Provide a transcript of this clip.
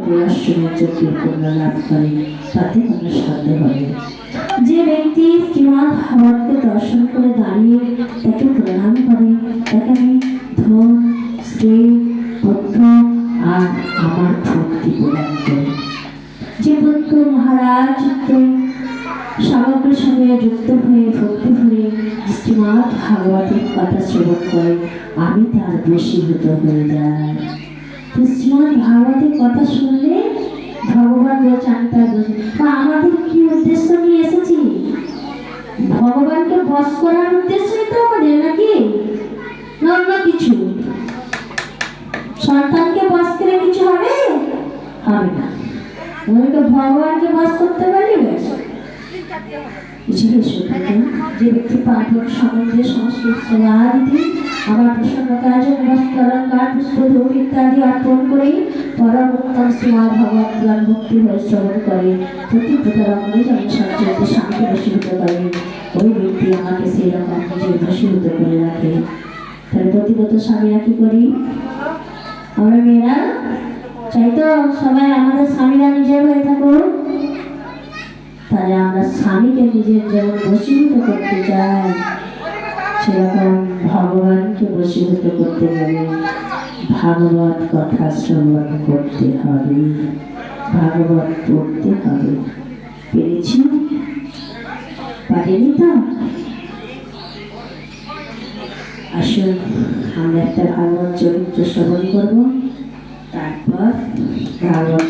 প্রয়াসনের যোগ্যের কন্যা লাভ করে, তাতে কোনো সন্দেহ হবে। যে ব্যক্তি শ্রীমদ্ ভাগবতকে দর্শন করে দাঁড়িয়ে তাকে প্রণাম করে, তাকে আমি ধন, স্ত্রী, পুত্র আর আমার ভক্তি প্রদান করি। যে পুত্র মহারাজ সামগ্রীর সঙ্গে যুক্ত হয়ে ভক্তি ভরে শ্রীমদ্ ভাগবতের কথা শ্রবণ করে, আমি তার বশীভূত হয়ে যাই। শ্রীমদ্ ভাগবতের কথা শুনলে ভগবান বলছে, আমি তার বসে। আমাদের কি উদ্দেশ্য নিয়ে এসেছি? ভগবানকে বশ করার উদ্দেশ্যই তো আমাদের, নাকি অন্য কিছু? সন্তানকে বশ করে কিছু হবে? হবে না। তোমাকে ভগবানকে বশ করতে পারলে বেশ। যে ব্যক্তি পাঠক সম্বন্ধে সংস্কৃত সমাধি আমার প্রসন্নতার জন্য বস্ত্রালঙ্কার পুষ্প ধূপ ইত্যাদি অর্পণ করে পরম উত্তম শ্রীমদ্ ভাগবত পুরাণ ভক্তি হয়ে শ্রবণ করে প্রতি প্রতারণে যেমন সঞ্চয়তে স্বামীকে বশীভূত করে, ওই ব্যক্তি আমাকে সেই রকম নিজের বশীভূত করে রাখে। তাহলে প্রতিগত স্বামীরা কি করি? আমরা মেয়েরা চাই তো সবাই আমাদের স্বামীরা নিজের হয়ে থাকুক। তাহলে আমরা স্বামীকে নিজের যেমন বশীভূত করতে চাই, সেরকম ভগবানকে বশীভূত করতে গেলে ভাগবত কথা শ্রবণ করতে হবে, ভাগবত পড়তে হবে। পেরেছি? পারেনি তো? আসুন আমরা একটা ভাগবত চরিত্র শ্রবণ করবো, তারপর ভাগবত